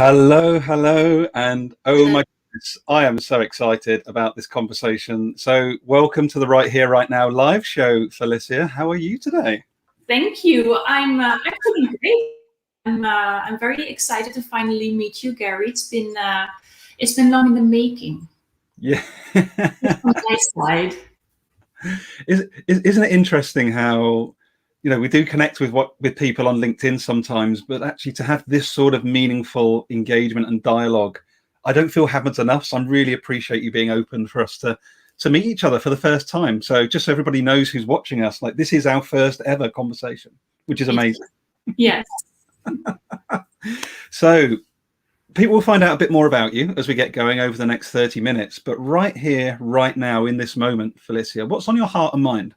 Hello, and oh my goodness, I am so excited about this conversation. So, welcome to the Right Here, Right Now live show, Felicia. How are you today? Thank you. I'm actually great. I'm very excited to finally meet you, Gary. It's been long in the making. Yeah. On my side. Isn't it interesting how we do connect with people on LinkedIn sometimes, but actually to have this sort of meaningful engagement and dialogue, I don't feel happens enough. So I really appreciate you being open for us to meet each other for the first time. So just so everybody knows who's watching us, like this is our first ever conversation, which is amazing. Yes. So people will find out a bit more about you as we get going over the next 30 minutes. But right here, right now, in this moment, Felicia, what's on your heart and mind?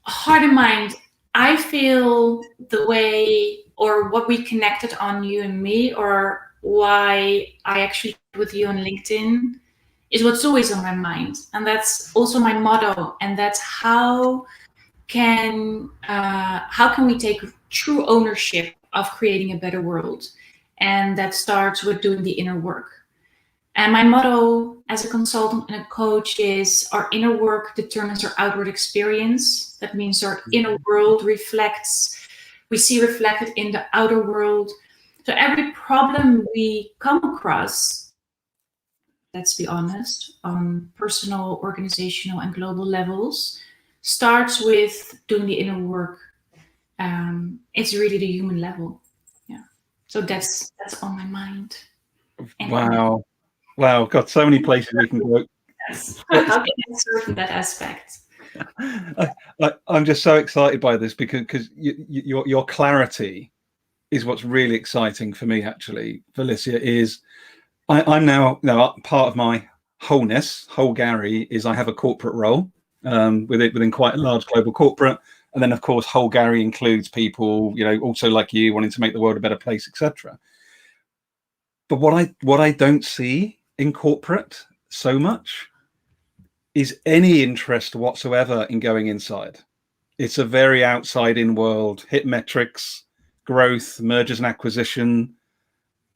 Heart and mind. I feel the way, or what we connected on, you and me, or why I actually with you on LinkedIn, is what's always on my mind. And that's also my motto. And that's how can we take true ownership of creating a better world? And that starts with doing the inner work. And my motto as a consultant and a coach is our inner work determines our outward experience. That means our inner world we see reflected in the outer world. So every problem we come across, let's be honest, on personal, organizational, and global levels, starts with doing the inner work. It's really the human level. Yeah. So that's on my mind. Wow. God, so many places we can go. Yes. How can I serve in that aspect? I'm just so excited by this because your clarity is what's really exciting for me, actually, Felicia. Is I'm now part of my whole Gary is I have a corporate role within quite a large global corporate, and then of course whole Gary includes people also like you wanting to make the world a better place, etc. But what I don't see in corporate so much is any interest whatsoever in going inside. It's a very outside-in world, hit metrics, growth, mergers and acquisition,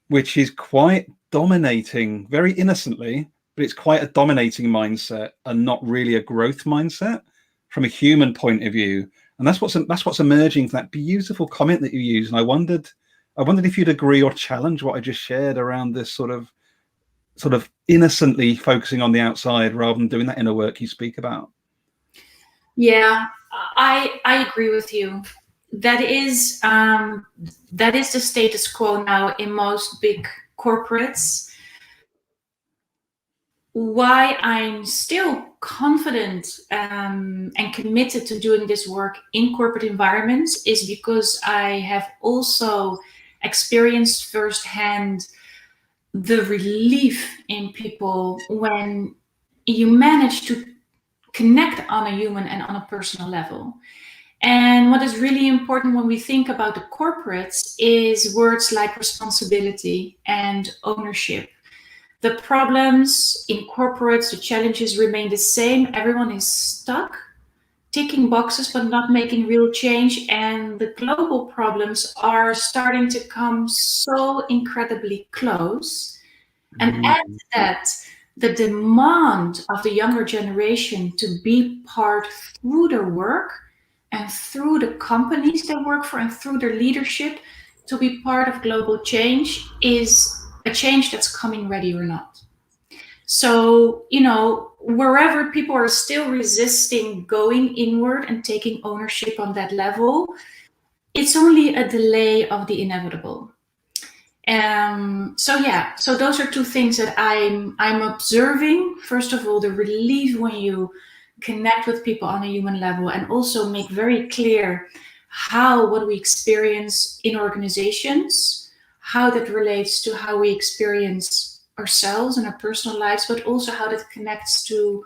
which is quite dominating, very innocently, but it's quite a dominating mindset and not really a growth mindset from a human point of view. And that's what's emerging from that beautiful comment that you used. And I wondered if you'd agree or challenge what I just shared around this sort of innocently focusing on the outside rather than doing that inner work you speak about. Yeah, I agree with you. That is the status quo now in most big corporates. Why I'm still confident and committed to doing this work in corporate environments is because I have also experienced firsthand the relief in people when you manage to connect on a human and on a personal level. And what is really important when we think about the corporates is words like responsibility and ownership. The problems in corporates, the challenges remain the same. Everyone is stuck, ticking boxes, but not making real change. And the global problems are starting to come so incredibly close. And add to that, the demand of the younger generation to be part through their work and through the companies they work for and through their leadership to be part of global change is a change that's coming ready or not. So, wherever people are still resisting going inward and taking ownership on that level, it's only a delay of the inevitable. So those are two things that I'm observing. First of all, the relief when you connect with people on a human level, and also make very clear what we experience in organizations, how that relates to how we experience ourselves and our personal lives, but also how that connects to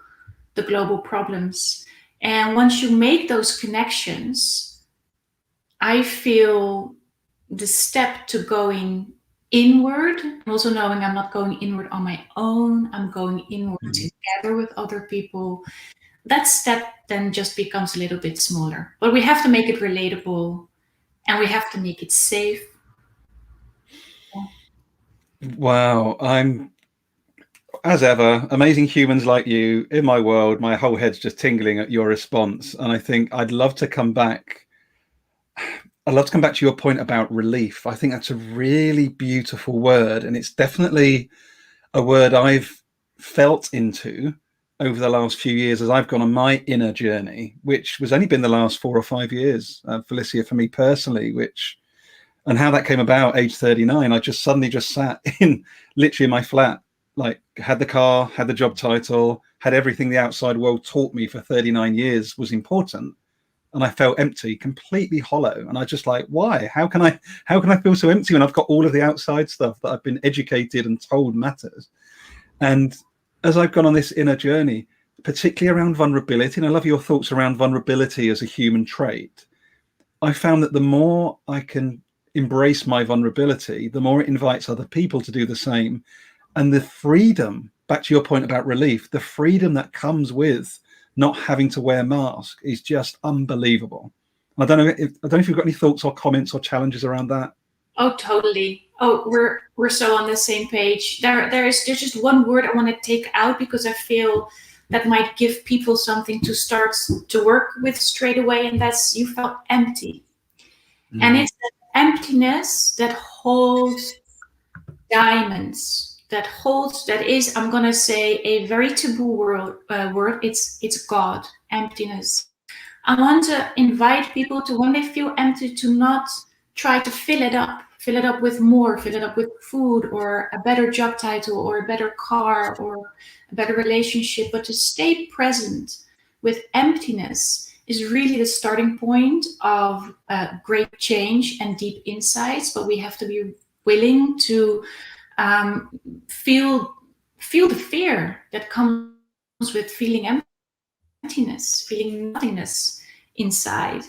the global problems. And once you make those connections, I feel the step to going inward, and also knowing I'm not going inward on my own, I'm going inward together with other people. That step then just becomes a little bit smaller. But we have to make it relatable and we have to make it safe. Wow, I'm, as ever, amazing humans like you in my world. My whole head's just tingling at your response, and I think I'd love to come back. I'd love to come back to your point about relief. I think that's a really beautiful word, and it's definitely a word I've felt into over the last few years as I've gone on my inner journey, which was only been the last 4 or 5 years, Felicia, for me personally, which, and how that came about, age 39, I just suddenly just sat in literally my flat, like had the car, had the job title, had everything the outside world taught me for 39 years was important. And I felt empty, completely hollow. And I just like, why? How can I feel so empty when I've got all of the outside stuff that I've been educated and told matters? And as I've gone on this inner journey, particularly around vulnerability, and I love your thoughts around vulnerability as a human trait, I found that the more I can embrace my vulnerability, the more it invites other people to do the same. And the freedom, back to your point about relief, the freedom that comes with not having to wear a mask is just unbelievable. I don't know if you've got any thoughts or comments or challenges around that. Oh, totally. Oh, we're so on the same page. There's just one word I want to take out because I feel that might give people something to start to work with straight away, and that's you felt empty. And it's that emptiness that holds diamonds, that is, I'm gonna say, a very taboo word. It's God, emptiness. I want to invite people to, when they feel empty, to not try to fill it up with more, fill it up with food or a better job title or a better car or a better relationship, but to stay present with emptiness is really the starting point of great change and deep insights. But we have to be willing to feel the fear that comes with feeling emptiness, feeling nothingness inside.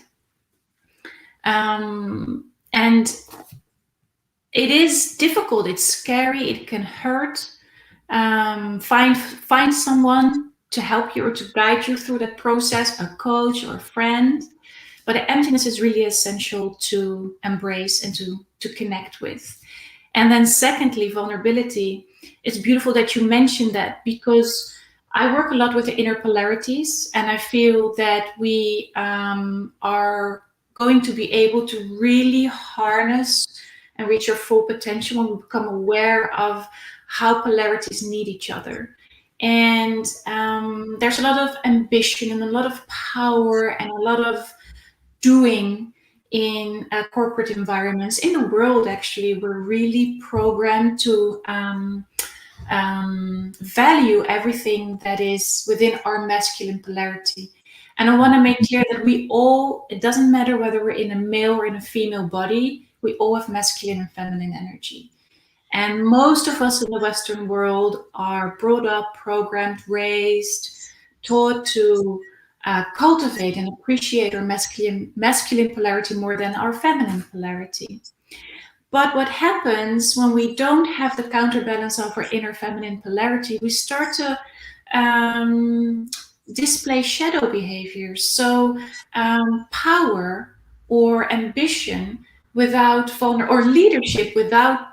And it is difficult, it's scary, it can hurt. Find someone to help you or to guide you through that process, a coach or a friend. But the emptiness is really essential to embrace and to connect with. And then secondly, vulnerability. It's beautiful that you mentioned that, because I work a lot with the inner polarities, and I feel that we are going to be able to really harness and reach our full potential when we become aware of how polarities need each other. And there's a lot of ambition and a lot of power and a lot of doing in corporate environments. In the world, actually, we're really programmed to value everything that is within our masculine polarity. And I want to make clear that we all, it doesn't matter whether we're in a male or in a female body, we all have masculine and feminine energy. And most of us in the Western world are brought up, programmed, raised, taught to cultivate and appreciate our masculine polarity more than our feminine polarity. But what happens when we don't have the counterbalance of our inner feminine polarity, we start to display shadow behaviors. So power or ambition without or leadership without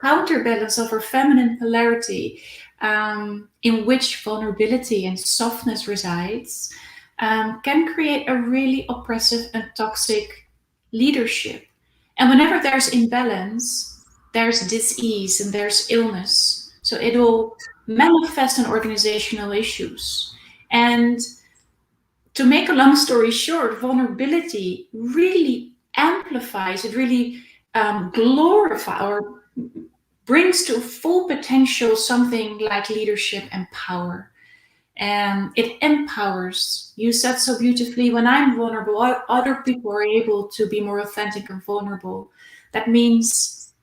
counterbalance of our feminine polarity, in which vulnerability and softness resides, can create a really oppressive and toxic leadership. And whenever there's imbalance, there's dis-ease and there's illness. So it'll manifest in organizational issues. And to make a long story short, vulnerability really amplifies, it really glorifies or brings to full potential something like leadership and power. And it empowers. You said so beautifully, when I'm vulnerable, other people are able to be more authentic and vulnerable. That means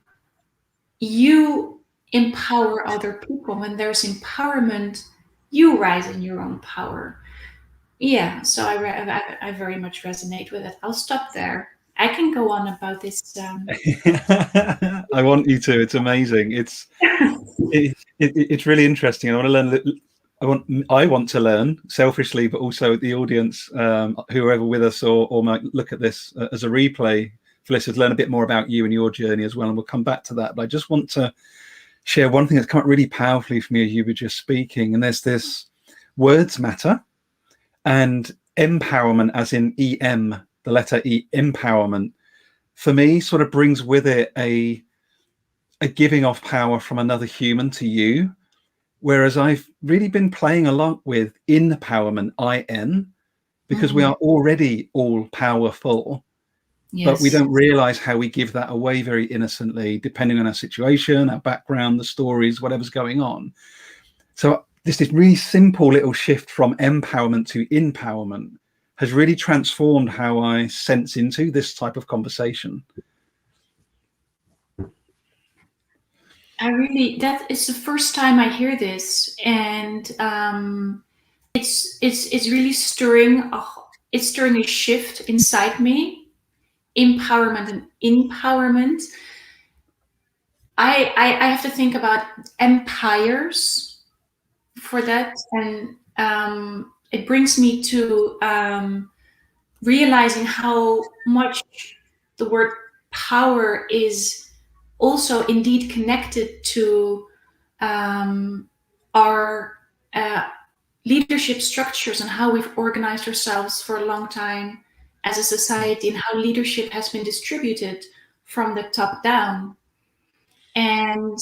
you empower other people. When there's empowerment, you rise in your own power. Yeah, so I very much resonate with it. I'll stop there. I can go on about this. I want you to. It's amazing. It's really interesting. I want to learn. I want to learn selfishly, but also the audience, whoever with us or might look at this as a replay, Felicia, to learn a bit more about you and your journey as well. And we'll come back to that. But I just want to share one thing that's come up really powerfully for me as you were just speaking. And there's this words matter, and empowerment, as in EM, the letter E, empowerment, for me sort of brings with it a giving of power from another human to you. Whereas I've really been playing a lot with empowerment, IN, because we are already all powerful. Yes. But we don't realize how we give that away very innocently, depending on our situation, our background, the stories, whatever's going on. So this really simple little shift from empowerment to empowerment has really transformed how I sense into this type of conversation. That is the first time I hear this, and it's really stirring. It's stirring a shift inside me. Empowerment and empowerment. I have to think about empires for that, and it brings me to realizing how much the word power is also indeed connected to our leadership structures and how we've organized ourselves for a long time as a society, and how leadership has been distributed from the top down. And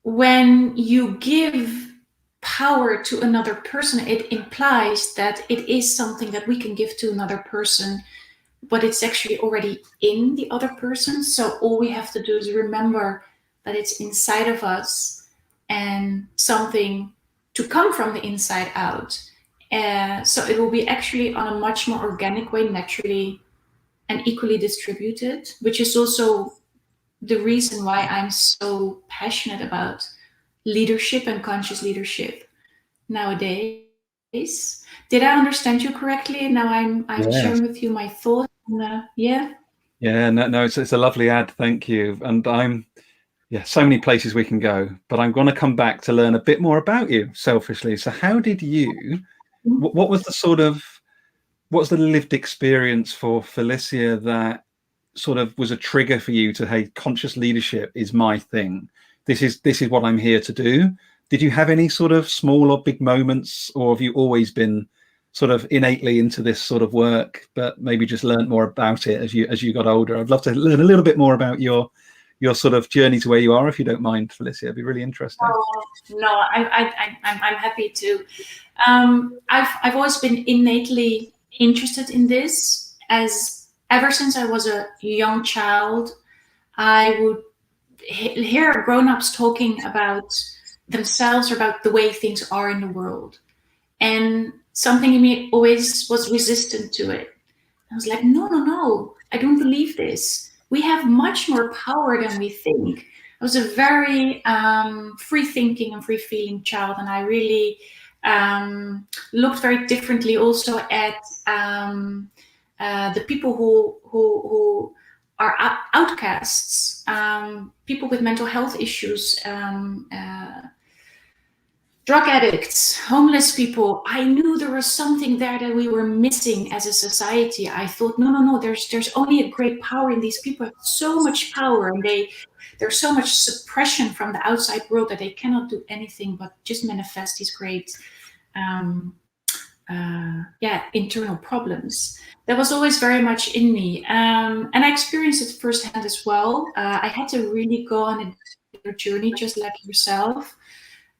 when you give power to another person, it implies that it is something that we can give to another person, but it's actually already in the other person. So all we have to do is remember that it's inside of us, and something to come from the inside out. So it will be actually on a much more organic way, naturally and equally distributed, which is also the reason why I'm so passionate about leadership and conscious leadership nowadays. Did I understand you correctly? Now I'm Yes. sharing with you my thoughts. Yeah. No, it's a lovely ad. Thank you. And so many places we can go, but I'm going to come back to learn a bit more about you selfishly. So how did you, what was the lived experience for Felicia that sort of was a trigger for you to, hey, conscious leadership is my thing. This is what I'm here to do. Did you have any sort of small or big moments, or have you always been sort of innately into this sort of work, but maybe just learned more about it as you got older? I'd love to learn a little bit more about your sort of journey to where you are, if you don't mind, Felicia. It'd be really interesting. Oh, no, I'm happy to. I've always been innately interested in this, as ever since I was a young child. I would hear grown-ups talking about themselves or about the way things are in the world, and something in me always was resistant to it. I was like, no, I don't believe this. We have much more power than we think. I was a very free-thinking and free-feeling child, and I really looked very differently also at the people who are outcasts, people with mental health issues, drug addicts, homeless people. I knew there was something there that we were missing as a society. I thought, no, there's only a great power in these people. Have so much power, and there's so much suppression from the outside world that they cannot do anything but just manifest these great internal problems. That was always very much in me, and I experienced it firsthand as well. I had to really go on a journey, just like yourself.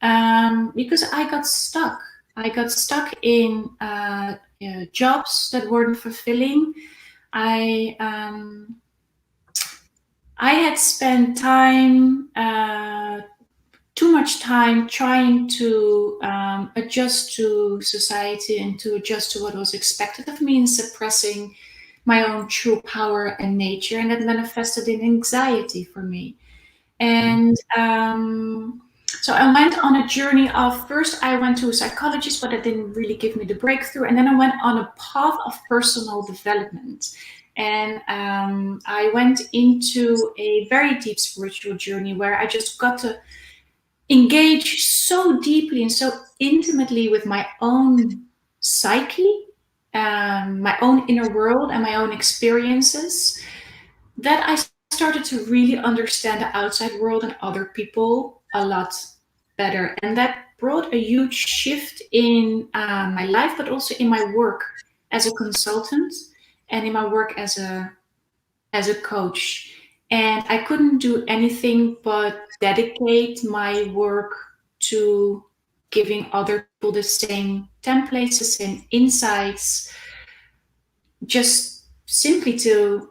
Because I got stuck. I got stuck in jobs that weren't fulfilling. I had spent time, too much time, trying to adjust to society and to adjust to what was expected of me, and suppressing my own true power and nature, and that manifested in anxiety for me. And so I went on a journey of, first I went to a psychologist, but that didn't really give me the breakthrough. And then I went on a path of personal development. And I went into a very deep spiritual journey where I just got to engage so deeply and so intimately with my own psyche, my own inner world and my own experiences, that I started to really understand the outside world and other people a lot better. And that brought a huge shift in my life, but also in my work as a consultant and in my work as a coach. And I couldn't do anything but dedicate my work to giving other people the same templates, the same insights, just simply to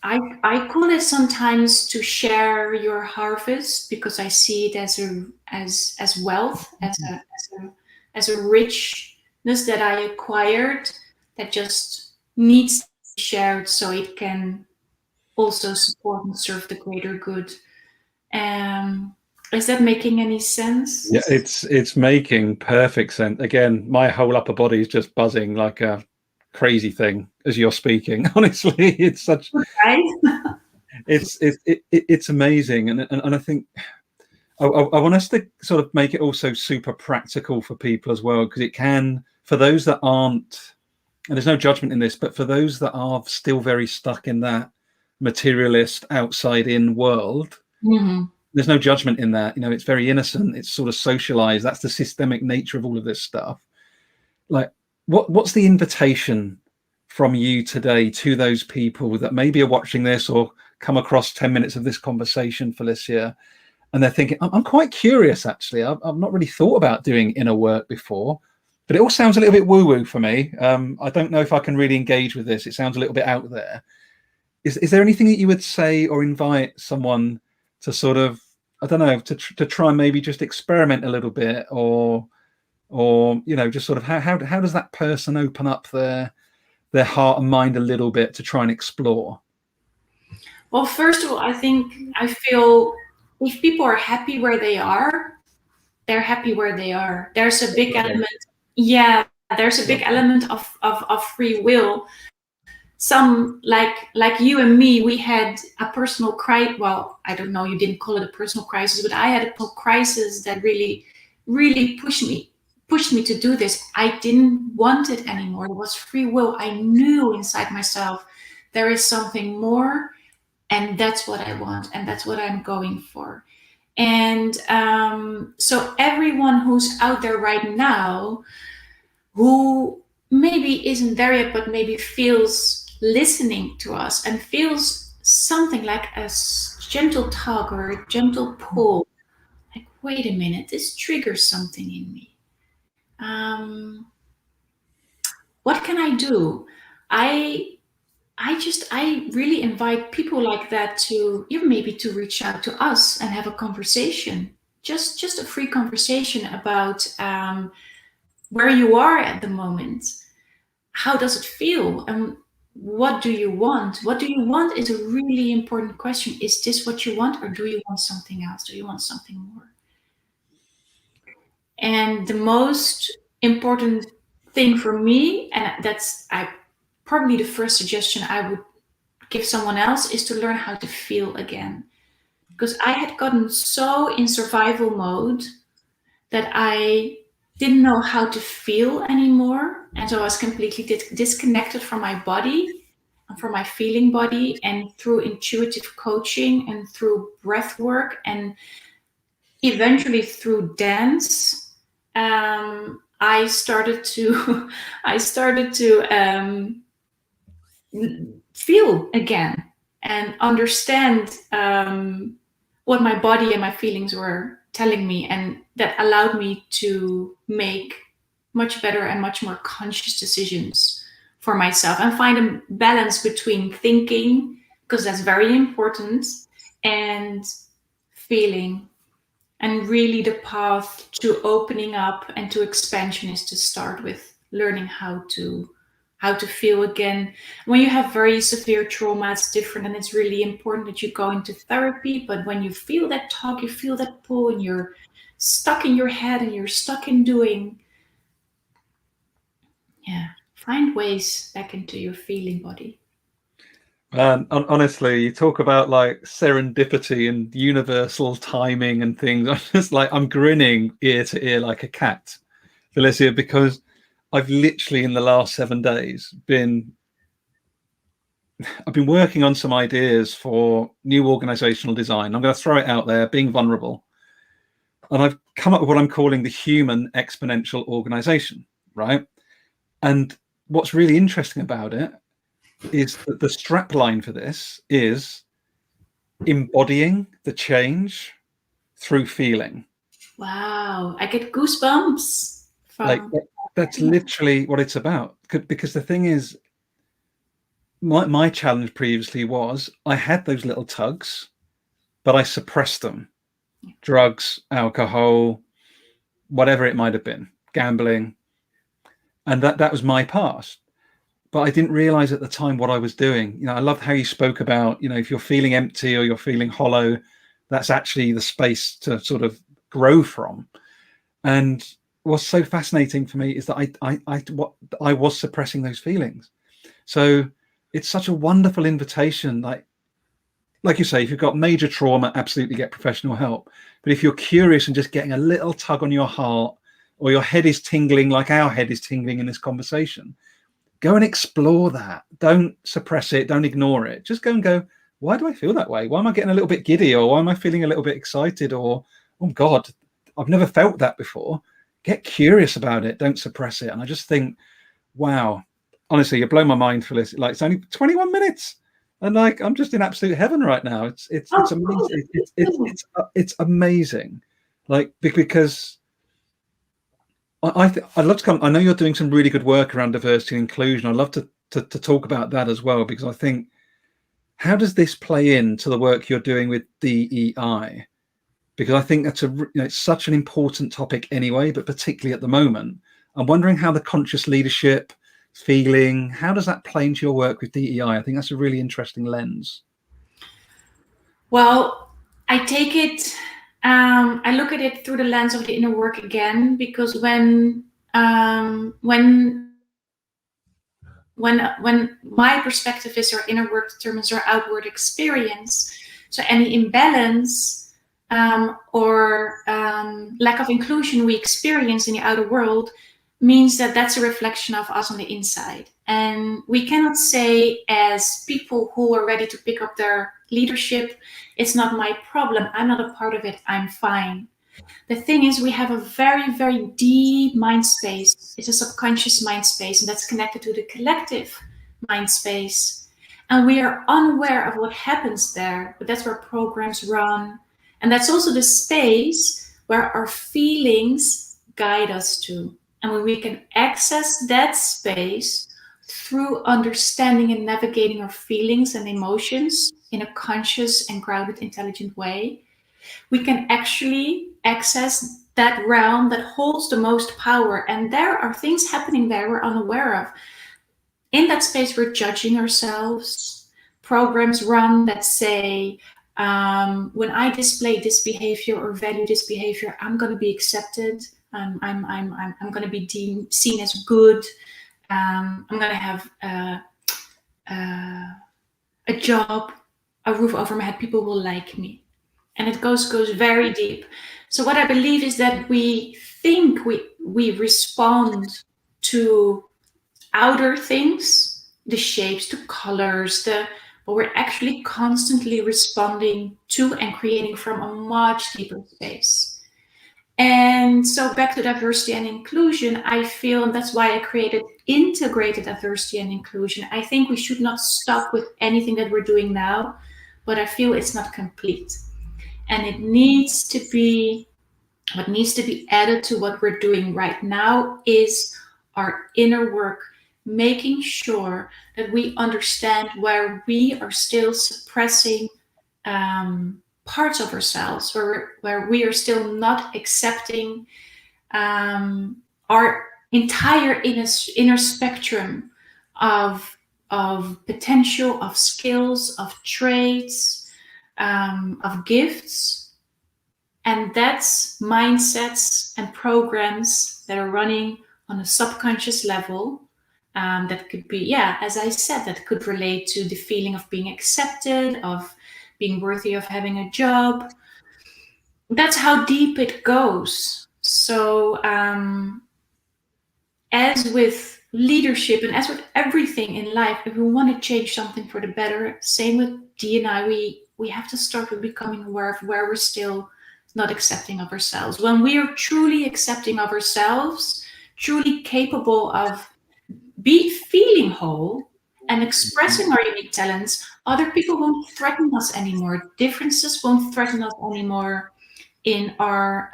I call it sometimes to share your harvest, because I see it as wealth, as a richness that I acquired that just needs to be shared so it can also support and serve the greater good. Is that making any sense? Yeah, it's making perfect sense. Again, my whole upper body is just buzzing like a crazy thing as you're speaking. Honestly, it's such Right? it's amazing, and I think I want us to sort of make it also super practical for people as well, because it can, for those that aren't, and there's no judgment in this, but for those that are still very stuck in that materialist outside in world, there's no judgment in that. You know, it's very innocent. It's sort of socialized. That's the systemic nature of all of this stuff. Like, what's the invitation from you today to those people that maybe are watching this or come across 10 minutes of this conversation, Felicia, and they're thinking, I'm quite curious, actually. I've not really thought about doing inner work before, but it all sounds a little bit woo-woo for me. I don't know if I can really engage with this. It sounds a little bit out there. Is there anything that you would say or invite someone to sort of, I don't know, to try and maybe just experiment a little bit, or you know, just sort of how does that person open up their heart and mind a little bit to try and explore? Well, first of all, I feel if people are happy where they are, they're happy where they are. There's a big element. Yeah, there's a big element of free will. Some like you and me, we had a personal crisis. Well, I don't know, you didn't call it a personal crisis, but I had a crisis that really pushed me to do this. I didn't want it anymore. It was free will. I knew inside myself there is something more, and that's what I want, and that's what I'm going for. And so everyone who's out there right now who maybe isn't there yet, but maybe feels listening to us and feels something like a gentle tug or a gentle pull, like, wait a minute, this triggers something in me. What can I do? I really invite people like that to even maybe to reach out to us and have a conversation, just a free conversation about where you are at the moment. How does it feel? And what do you want? What do you want is a really important question. Is this what you want, or do you want something else? Do you want something more? And the most important thing for me, and that's probably the first suggestion I would give someone else, is to learn how to feel again. Because I had gotten so in survival mode that I didn't know how to feel anymore. And so I was completely disconnected from my body and from my feeling body. And through intuitive coaching and through breath work and eventually through dance, I started to feel again and understand what my body and my feelings were telling me, and that allowed me to make much better and much more conscious decisions for myself and find a balance between thinking, because that's very important, and feeling. And really the path to opening up and to expansion is to start with learning how to feel again. When you have very severe trauma, it's different, and it's really important that you go into therapy. But when you feel that tug, you feel that pull, and you're stuck in your head and you're stuck in doing, find ways back into your feeling body. Honestly, you talk about like serendipity and universal timing and things. I'm just like, I'm grinning ear to ear like a cat, Felicia, because I've literally in the last 7 days I've been working on some ideas for new organizational design. I'm going to throw it out there, being vulnerable. and I've come up with what I'm calling the human exponential organization, right? And what's really interesting about it is that the strap line for this is embodying the change through feeling. Wow, I get goosebumps Like from. that's literally what it's about. Because the thing is, my challenge previously was I had those little tugs, but I suppressed them. Drugs, alcohol, whatever it might have been, gambling. And that was my past. But I didn't realize at the time what I was doing. I loved how you spoke about, if you're feeling empty or you're feeling hollow, that's actually the space to sort of grow from. And what's so fascinating for me is that I was suppressing those feelings. So it's such a wonderful invitation. Like you say, if you've got major trauma, absolutely get professional help. But if you're curious and just getting a little tug on your heart, or your head is tingling like our head is tingling in this conversation, go and explore that. Don't suppress it. Don't ignore it. Just go and go, why do I feel that way? Why am I getting a little bit giddy? Or why am I feeling a little bit excited? Or, oh God, I've never felt that before. Get curious about it. Don't suppress it. And I just think, wow, honestly, you blow my mind, Felicia. Like, it's only 21 minutes. And like, I'm just in absolute heaven right now. It's amazing. It's amazing. Like, because I'd love to come. I know you're doing some really good work around diversity and inclusion. I'd love to talk about that as well, because I think, how does this play into the work you're doing with DEI? Because I think that's it's such an important topic anyway, but particularly at the moment, I'm wondering how the conscious leadership feeling, how does that play into your work with DEI? I think that's a really interesting lens. Well, I take it. I look at it through the lens of the inner work again, because when my perspective is our inner work determines our outward experience. So any imbalance or lack of inclusion we experience in the outer world means that that's a reflection of us on the inside. And we cannot say, as people who are ready to pick up their leadership, it's not my problem, I'm not a part of it, I'm fine. The thing is, we have a very, very deep mind space. It's a subconscious mind space, and that's connected to the collective mind space. And we are unaware of what happens there, but that's where programs run. And that's also the space where our feelings guide us to. And when we can access that space through understanding and navigating our feelings and emotions in a conscious and grounded, intelligent way, we can actually access that realm that holds the most power. And there are things happening there we're unaware of. In that space, we're judging ourselves. Programs run that say, when I display this behavior or value this behavior, I'm going to be accepted. I'm going to be seen as good. I'm going to have a job, a roof over my head. People will like me. And it goes very deep. So what I believe is that we think we respond to outer things, the shapes, the colors, but we're actually constantly responding to and creating from a much deeper space. And so back to diversity and inclusion, I feel, and that's why I created integrated diversity and inclusion. I think we should not stop with anything that we're doing now, but I feel it's not complete. And it needs to be, what needs to be added to what we're doing right now is our inner work, making sure that we understand where we are still suppressing parts of ourselves, where we are still not accepting our entire inner spectrum of potential, of skills, of traits, of gifts. And that's mindsets and programs that are running on a subconscious level. That could be, as I said, that could relate to the feeling of being accepted, of being worthy of having a job. That's how deep it goes. So as with leadership and as with everything in life, if we want to change something for the better, same with D&I, we have to start with becoming aware of where we're still not accepting of ourselves. When we are truly accepting of ourselves, truly capable of feeling whole and expressing our unique talents, other people won't threaten us anymore. Differences won't threaten us anymore in our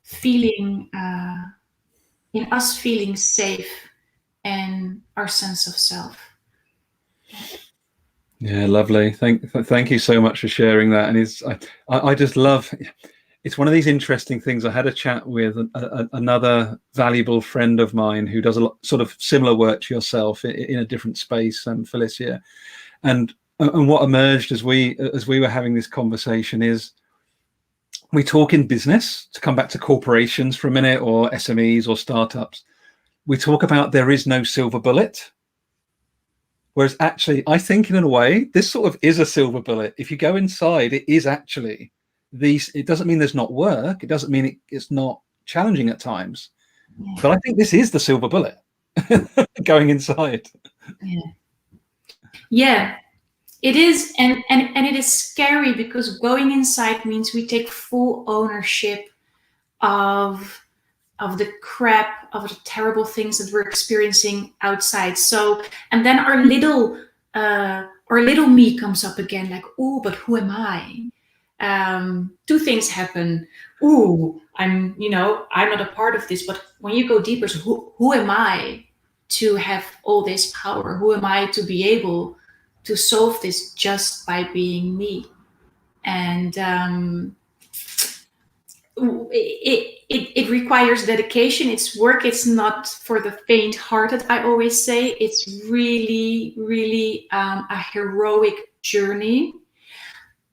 feeling, in us feeling safe and our sense of self. Yeah, lovely. Thank you so much for sharing that. And I just love. It's one of these interesting things. I had a chat with another valuable friend of mine who does a lot, sort of similar work to yourself in a different space, Felicia. And what emerged as we were having this conversation is we talk in business, to come back to corporations for a minute, or SMEs or startups. We talk about there is no silver bullet. Whereas actually, I think in a way, this sort of is a silver bullet. If you go inside, it is actually these. It doesn't mean there's not work. It doesn't mean it's not challenging at times. Yeah. But I think this is the silver bullet going inside. Yeah, it is. And it is scary because going inside means we take full ownership of the crap, of the terrible things that we're experiencing outside. So, and then our little me comes up again, like, oh, but who am I? Two things happen. Ooh, I'm not a part of this. But when you go deeper, so who am I to have all this power? Who am I to be able to solve this just by being me? And it requires dedication. It's work. It's not for the faint-hearted, I always say. It's really, really a heroic journey.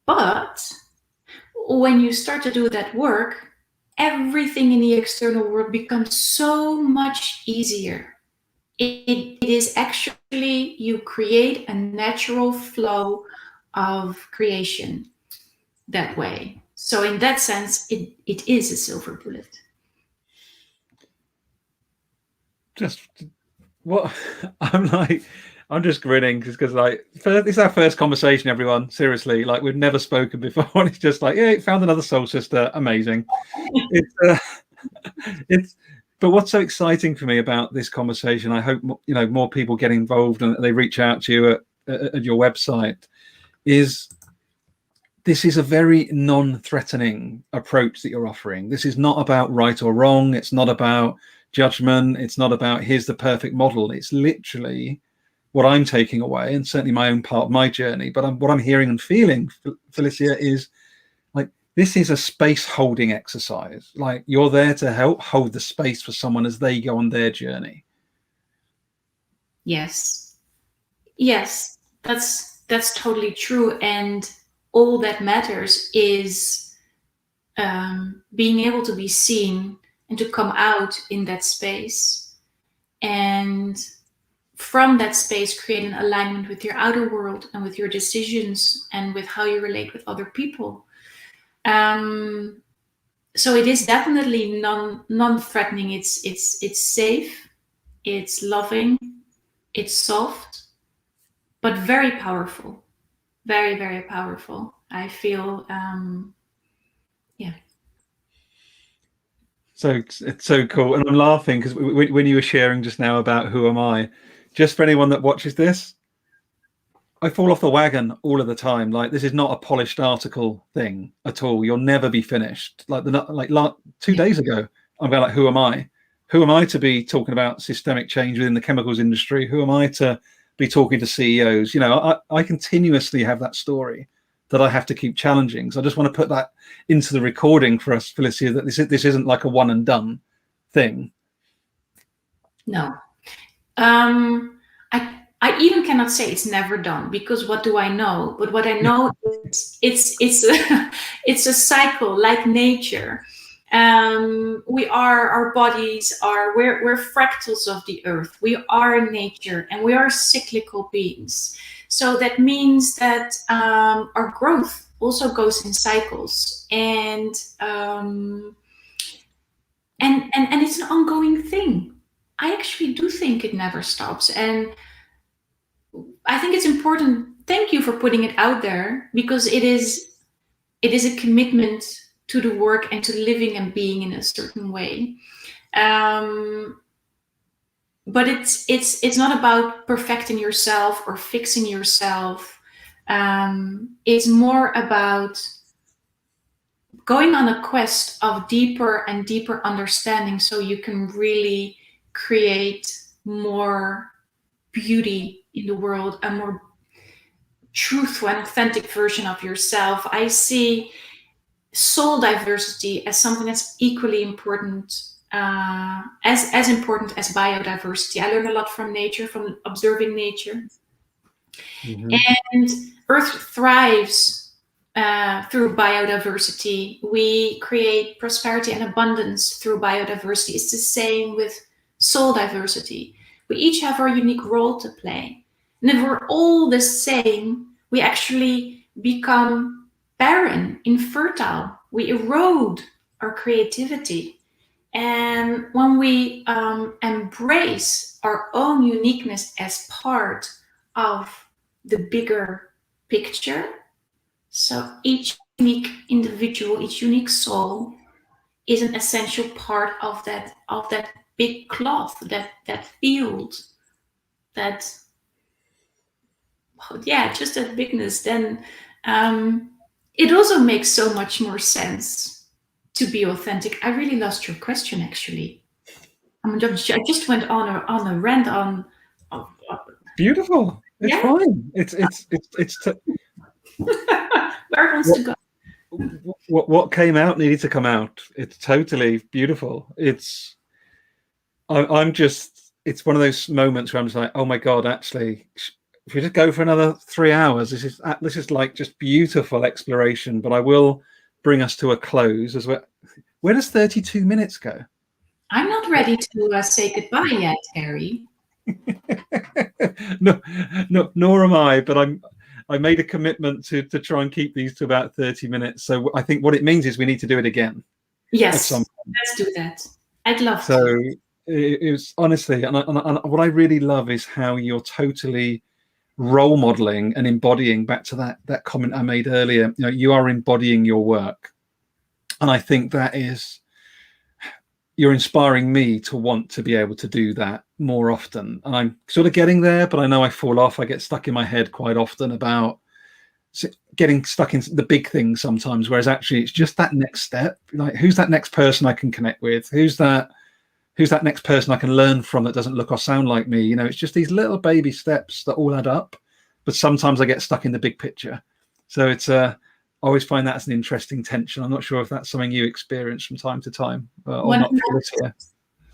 But when you start to do that work, everything in the external world becomes so much easier. It is actually, you create a natural flow of creation that way. So in that sense, it is a silver bullet. Just what I'm just grinning because like this is our first conversation, everyone. Seriously, like we've never spoken before, and it's just like, yeah, found another soul sister, amazing. It's but what's so exciting for me about this conversation, I hope more people get involved and they reach out to you at your website, is this is a very non-threatening approach that you're offering. This is not about right or wrong. It's not about judgment. It's not about here's the perfect model. It's literally what I'm taking away, and certainly my own part of my journey. But what I'm hearing and feeling, Felicia, is like this is a space holding exercise. Like you're there to help hold the space for someone as they go on their journey. Yes, that's totally true. And all that matters is being able to be seen and to come out in that space, and from that space create an alignment with your outer world and with your decisions and with how you relate with other people. So it is definitely non-threatening. It's safe, it's loving, it's soft, but very powerful. Very, very powerful. I feel, yeah. So it's so cool. And I'm laughing because when you were sharing just now about who am I, just for anyone that watches this, I fall off the wagon all of the time. Like this is not a polished article thing at all. You'll never be finished. Like 2 days ago, I'm going like, who am I? Who am I to be talking about systemic change within the chemicals industry? Who am I to be talking to CEOs? I continuously have that story that I have to keep challenging. So I just want to put that into the recording for us, Felicia, that this isn't like a one and done thing. No. I even cannot say it's never done, because what do I know? But what I know is it's a cycle like nature. Our bodies are, we're fractals of the earth. We are nature and we are cyclical beings. So that means that our growth also goes in cycles, and it's an ongoing thing. I actually do think it never stops, and I think it's important. Thank you for putting it out there, because it is a commitment to the work and to living and being in a certain way. But it's not about perfecting yourself or fixing yourself. It's more about going on a quest of deeper and deeper understanding, so you can really create more beauty in the world, a more truthful and authentic version of yourself. I see soul diversity as something that's equally important, as important as biodiversity. I learn a lot from nature, from observing nature. Mm-hmm. And Earth thrives through biodiversity. We create prosperity and abundance through biodiversity. It's the same with soul diversity. We each have our unique role to play. And if we're all the same, we actually become barren, infertile. We erode our creativity. And when we embrace our own uniqueness as part of the bigger picture, so each unique individual, each unique soul is an essential part of that big cloth, that field, that just that bigness, then it also makes so much more sense to be authentic. I really lost your question, actually. I just went on a rant on. Beautiful. It's fine. Where it wants to go. What came out needed to come out. It's totally beautiful. It's one of those moments where I'm just like, oh my God, actually, if we just go for another 3 hours, this is like just beautiful exploration. But I will bring us to a close as well. Where does 32 minutes go? I'm not ready to say goodbye yet, Harry. No, nor am I. But I made a commitment to try and keep these to about 30 minutes. So I think what it means is we need to do it again. Yes, let's do that. I'd love to. So it was honestly, and what I really love is how you're totally role modeling and embodying, back to that comment I made earlier. You know, you are embodying your work, and I think that is, you're inspiring me to want to be able to do that more often. And I'm sort of getting there, but I know I fall off. I get stuck in my head quite often about getting stuck in the big things sometimes, whereas actually it's just that next step. Like, who's that next person I can connect with? Who's that next person I can learn from that doesn't look or sound like me? You know, it's just these little baby steps that all add up. But sometimes I get stuck in the big picture. So it's I always find that as an interesting tension. I'm not sure if that's something you experience from time to time or not, Felicia.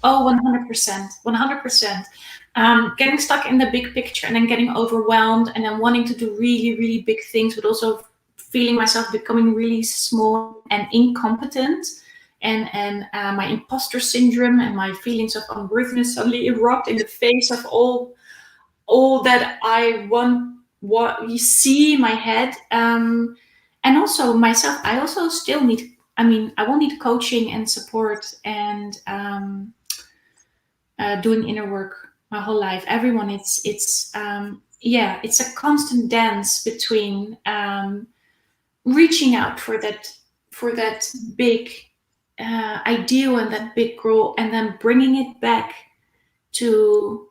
Oh, 100%. 100%. Getting stuck in the big picture and then getting overwhelmed and then wanting to do really, really big things, but also feeling myself becoming really small and incompetent. And my imposter syndrome and my feelings of unworthiness suddenly erupt in the face of all that I want, what you see in my head. And also myself, I also still need, I will need coaching and support and doing inner work my whole life. Everyone, it's a constant dance between reaching out for that big ideal and that big goal, and then bringing it back to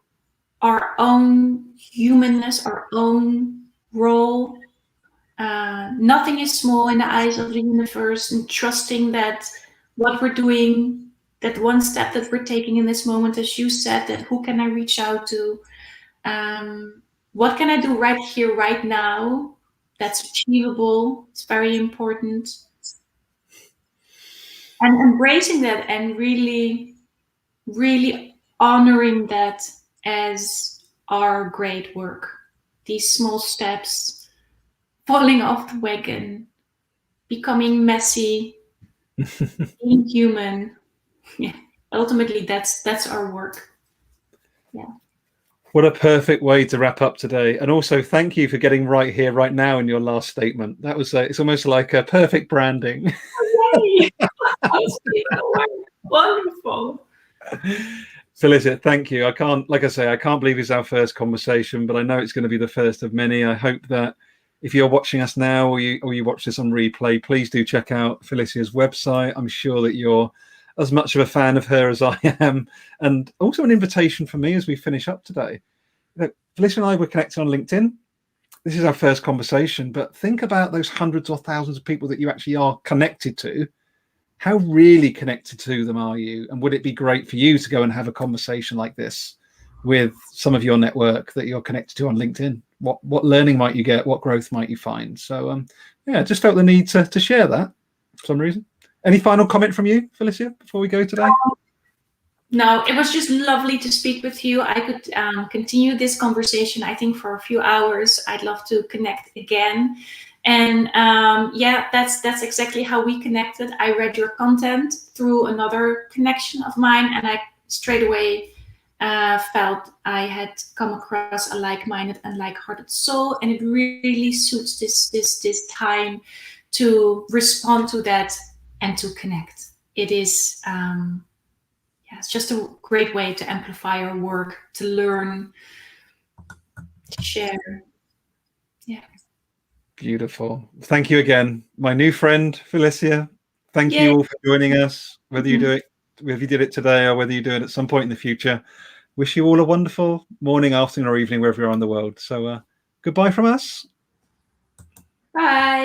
our own humanness, our own role. Nothing is small in the eyes of the universe, and trusting that what we're doing, that one step that we're taking in this moment, as you said, that who can I reach out to? What can I do right here, right now? That's achievable. It's very important. And embracing that and really, really honoring that as our great work. These small steps, falling off the wagon, becoming messy, being human. Yeah, ultimately that's our work. Yeah. What a perfect way to wrap up today. And also thank you for getting right here, right now in your last statement. That was it's almost like a perfect branding. Yay! Wonderful. Felicia, thank you. I can't believe it's our first conversation, but I know it's going to be the first of many. I hope that if you're watching us now or you watch this on replay, please do check out Felicia's website. I'm sure that you're as much of a fan of her as I am. And also an invitation for me as we finish up today. Felicia and I were connected on LinkedIn. This is our first conversation, but think about those hundreds or thousands of people that you actually are connected to. How really connected to them are you? And would it be great for you to go and have a conversation like this with some of your network that you're connected to on LinkedIn? What learning might you get? What growth might you find? So yeah, just felt the need to share that for some reason. Any final comment from you, Felicia, before we go today? No, it was just lovely to speak with you. I could continue this conversation, I think, for a few hours. I'd love to connect again. And yeah, that's exactly how we connected. I read your content through another connection of mine, and I straight away felt I had come across a like-minded and like-hearted soul, and it really suits this time to respond to that and to connect. It is yeah, it's just a great way to amplify our work, to learn, to share. Yeah. Beautiful. Thank you again, my new friend Felicia. Thank you all for joining us, whether you do it, whether you did it today or whether you do it at some point in the future. Wish you all a wonderful morning, afternoon, or evening, wherever you are in the world. So goodbye from us. Bye.